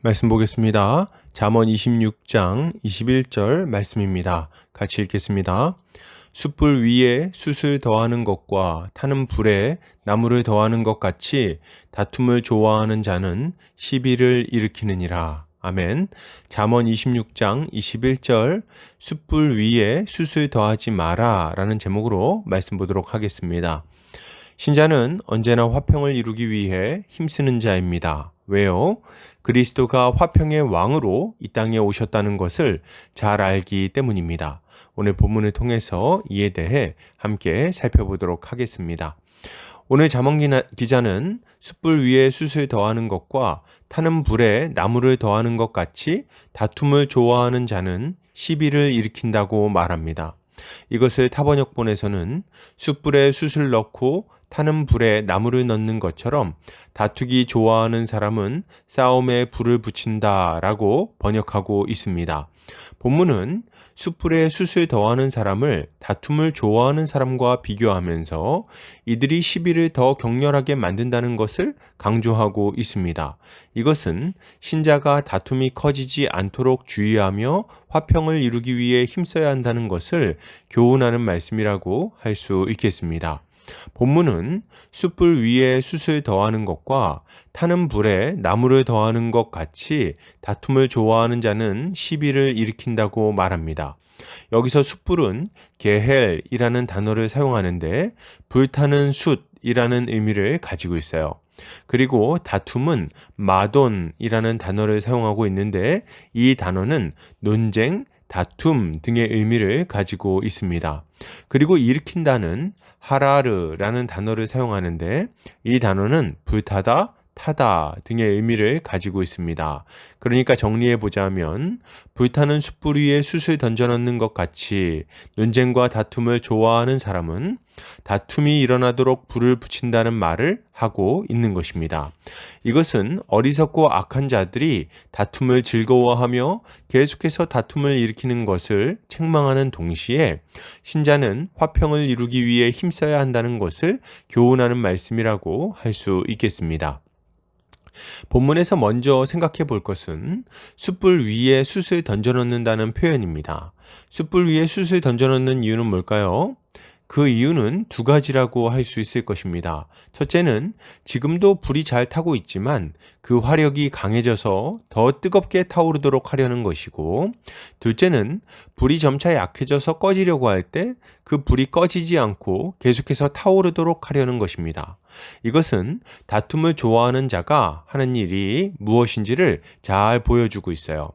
말씀 보겠습니다. 잠언 26장 21절 말씀입니다. 같이 읽겠습니다. 숯불 위에 숯을 더하는 것과 타는 불에 나무를 더하는 것 같이 다툼을 좋아하는 자는 시비를 일으키느니라. 아멘. 잠언 26장 21절 숯불 위에 숯을 더하지 마라 라는 제목으로 말씀 보도록 하겠습니다. 신자는 언제나 화평을 이루기 위해 힘쓰는 자입니다. 왜요? 그리스도가 화평의 왕으로 이 땅에 오셨다는 것을 잘 알기 때문입니다. 오늘 본문을 통해서 이에 대해 함께 살펴보도록 하겠습니다. 오늘 잠언 기자는 숯불 위에 숯을 더하는 것과 타는 불에 나무를 더하는 것 같이 다툼을 좋아하는 자는 시비를 일으킨다고 말합니다. 이것을 타번역본에서는 숯불에 숯을 넣고 타는 불에 나무를 넣는 것처럼 다투기 좋아하는 사람은 싸움에 불을 붙인다 라고 번역하고 있습니다. 본문은 숯불에 숯을 더하는 사람을 다툼을 좋아하는 사람과 비교하면서 이들이 시비를 더 격렬하게 만든다는 것을 강조하고 있습니다. 이것은 신자가 다툼이 커지지 않도록 주의하며 화평을 이루기 위해 힘써야 한다는 것을 교훈하는 말씀이라고 할 수 있겠습니다. 본문은 숯불 위에 숯을 더하는 것과 타는 불에 나무를 더하는 것 같이 다툼을 좋아하는 자는 시비를 일으킨다고 말합니다. 여기서 숯불은 게헬이라는 단어를 사용하는데 불타는 숯이라는 의미를 가지고 있어요. 그리고 다툼은 마돈이라는 단어를 사용하고 있는데 이 단어는 논쟁, 다툼 등의 의미를 가지고 있습니다. 그리고 일으킨다는 하라르라는 단어를 사용하는데 이 단어는 불타다, 타다 등의 의미를 가지고 있습니다. 그러니까 정리해 보자면 불타는 숯불 위에 숯을 던져넣는 것 같이 논쟁과 다툼을 좋아하는 사람은 다툼이 일어나도록 불을 붙인다는 말을 하고 있는 것입니다. 이것은 어리석고 악한 자들이 다툼을 즐거워하며 계속해서 다툼을 일으키는 것을 책망하는 동시에 신자는 화평을 이루기 위해 힘써야 한다는 것을 교훈하는 말씀이라고 할 수 있겠습니다. 본문에서 먼저 생각해 볼 것은 숯불 위에 숯을 던져넣는다는 표현입니다. 숯불 위에 숯을 던져넣는 이유는 뭘까요? 그 이유는 두 가지라고 할 수 있을 것입니다. 첫째는 지금도 불이 잘 타고 있지만 그 화력이 강해져서 더 뜨겁게 타오르도록 하려는 것이고, 둘째는 불이 점차 약해져서 꺼지려고 할 때 그 불이 꺼지지 않고 계속해서 타오르도록 하려는 것입니다. 이것은 다툼을 좋아하는 자가 하는 일이 무엇인지를 잘 보여주고 있어요.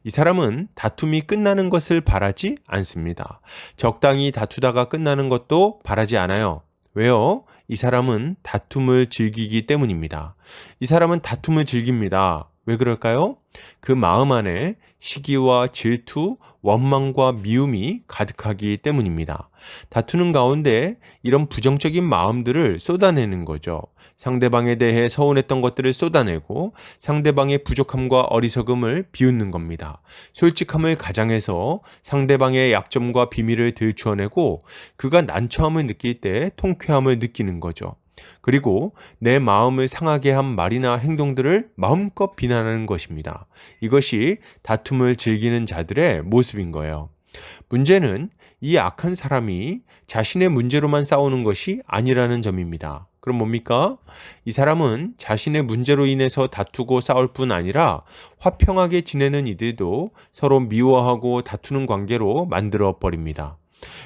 이 사람은 다툼이 끝나는 것을 바라지 않습니다. 적당히 다투다가 끝나는 것도 바라지 않아요. 왜요? 이 사람은 다툼을 즐기기 때문입니다. 이 사람은 다툼을 즐깁니다. 왜 그럴까요? 그 마음 안에 시기와 질투, 원망과 미움이 가득하기 때문입니다. 다투는 가운데 이런 부정적인 마음들을 쏟아내는 거죠. 상대방에 대해 서운했던 것들을 쏟아내고 상대방의 부족함과 어리석음을 비웃는 겁니다. 솔직함을 가장해서 상대방의 약점과 비밀을 들추어내고 그가 난처함을 느낄 때 통쾌함을 느끼는 거죠. 그리고 내 마음을 상하게 한 말이나 행동들을 마음껏 비난하는 것입니다. 이것이 다툼을 즐기는 자들의 모습인 거예요. 문제는 이 악한 사람이 자신의 문제로만 싸우는 것이 아니라는 점입니다. 그럼 뭡니까? 이 사람은 자신의 문제로 인해서 다투고 싸울 뿐 아니라 화평하게 지내는 이들도 서로 미워하고 다투는 관계로 만들어 버립니다.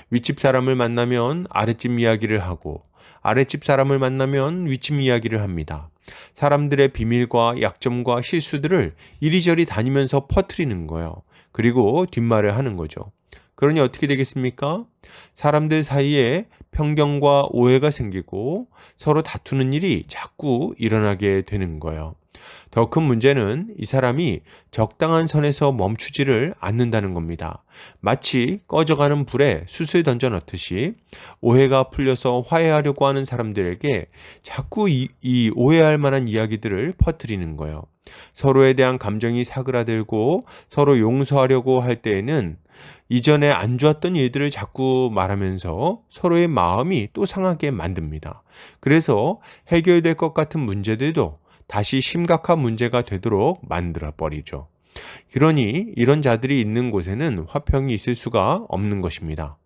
윗집 사람을 만나면 아랫집 이야기를 하고 아랫집 사람을 만나면 윗집 이야기를 합니다. 사람들의 비밀과 약점과 실수들을 이리저리 다니면서 퍼뜨리는 거예요. 그리고 뒷말을 하는 거죠. 그러니 어떻게 되겠습니까? 사람들 사이에 편견과 오해가 생기고 서로 다투는 일이 자꾸 일어나게 되는 거예요. 더 큰 문제는 이 사람이 적당한 선에서 멈추지를 않는다는 겁니다. 마치 꺼져가는 불에 숯을 던져 넣듯이 오해가 풀려서 화해하려고 하는 사람들에게 자꾸 이 오해할 만한 이야기들을 퍼뜨리는 거예요. 서로에 대한 감정이 사그라들고 서로 용서하려고 할 때에는 이전에 안 좋았던 일들을 자꾸 말하면서 서로의 마음이 또 상하게 만듭니다. 그래서 해결될 것 같은 문제들도 다시 심각한 문제가 되도록 만들어 버리죠. 그러니 이런 자들이 있는 곳에는 화평이 있을 수가 없는 것입니다.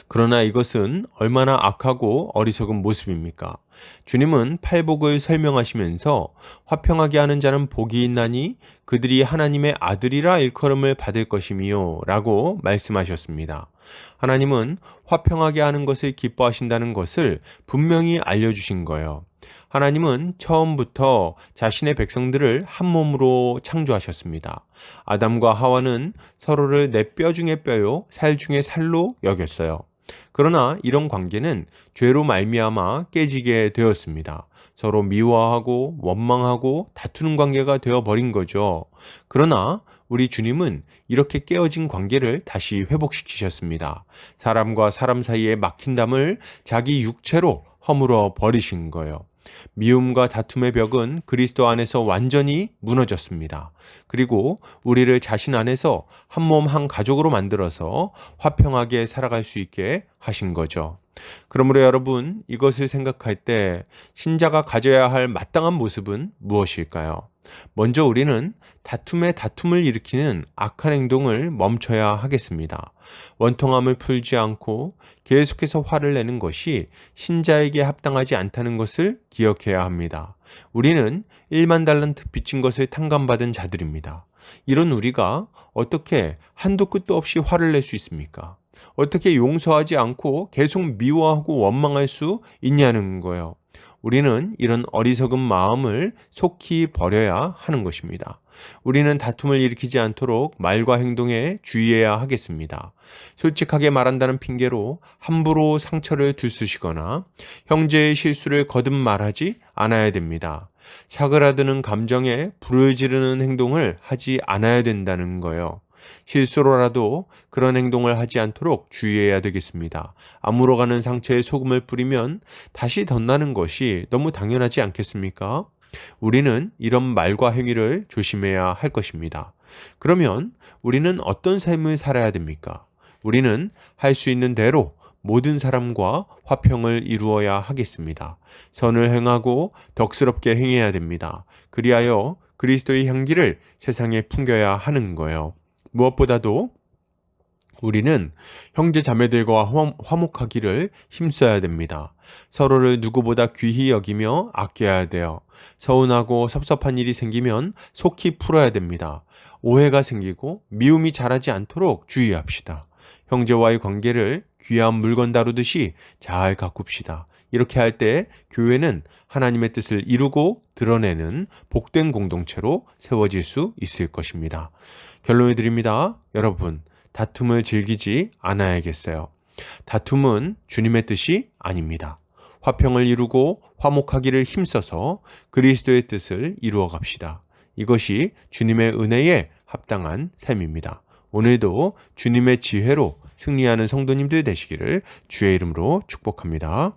그러나 이것은 얼마나 악하고 어리석은 모습입니까? 주님은 팔복을 설명하시면서 화평하게 하는 자는 복이 있나니 그들이 하나님의 아들이라 일컬음을 받을 것이미요 라고 말씀하셨습니다. 하나님은 화평하게 하는 것을 기뻐하신다는 것을 분명히 알려주신 거예요. 하나님은 처음부터 자신의 백성들을 한 몸으로 창조하셨습니다. 아담과 하와는 서로를 내 뼈 중에 뼈요, 살 중에 살로 여겼어요. 그러나 이런 관계는 죄로 말미암아 깨지게 되었습니다. 서로 미워하고 원망하고 다투는 관계가 되어버린 거죠. 그러나 우리 주님은 이렇게 깨어진 관계를 다시 회복시키셨습니다. 사람과 사람 사이에 막힌 담을 자기 육체로 허물어 버리신 거예요. 미움과 다툼의 벽은 그리스도 안에서 완전히 무너졌습니다. 그리고 우리를 자신 안에서 한 몸 한 가족으로 만들어서 화평하게 살아갈 수 있게 하신 거죠. 그러므로 여러분, 이것을 생각할 때 신자가 가져야 할 마땅한 모습은 무엇일까요? 먼저 우리는 다툼에 다툼을 일으키는 악한 행동을 멈춰야 하겠습니다. 원통함을 풀지 않고 계속해서 화를 내는 것이 신자에게 합당하지 않다는 것을 기억해야 합니다. 우리는 1만 달란트 빚진 것을 탕감받은 자들입니다. 이런 우리가 어떻게 한도 끝도 없이 화를 낼 수 있습니까? 어떻게 용서하지 않고 계속 미워하고 원망할 수 있냐는 거예요. 우리는 이런 어리석은 마음을 속히 버려야 하는 것입니다. 우리는 다툼을 일으키지 않도록 말과 행동에 주의해야 하겠습니다. 솔직하게 말한다는 핑계로 함부로 상처를 들쑤시거나 형제의 실수를 거듭 말하지 않아야 됩니다. 사그라드는 감정에 불을 지르는 행동을 하지 않아야 된다는 거예요. 실수로라도 그런 행동을 하지 않도록 주의해야 되겠습니다. 아물어가는 상처에 소금을 뿌리면 다시 덧나는 것이 너무 당연하지 않겠습니까? 우리는 이런 말과 행위를 조심해야 할 것입니다. 그러면 우리는 어떤 삶을 살아야 됩니까? 우리는 할 수 있는 대로 모든 사람과 화평을 이루어야 하겠습니다. 선을 행하고 덕스럽게 행해야 됩니다. 그리하여 그리스도의 향기를 세상에 풍겨야 하는 거예요. 무엇보다도 우리는 형제 자매들과 화목하기를 힘써야 됩니다. 서로를 누구보다 귀히 여기며 아껴야 돼요. 서운하고 섭섭한 일이 생기면 속히 풀어야 됩니다. 오해가 생기고 미움이 자라지 않도록 주의합시다. 형제와의 관계를 귀한 물건 다루듯이 잘 가꿉시다. 이렇게 할 때 교회는 하나님의 뜻을 이루고 드러내는 복된 공동체로 세워질 수 있을 것입니다. 결론을 드립니다. 여러분, 다툼을 즐기지 않아야겠어요. 다툼은 주님의 뜻이 아닙니다. 화평을 이루고 화목하기를 힘써서 그리스도의 뜻을 이루어 갑시다. 이것이 주님의 은혜에 합당한 삶입니다. 오늘도 주님의 지혜로 승리하는 성도님들 되시기를 주의 이름으로 축복합니다.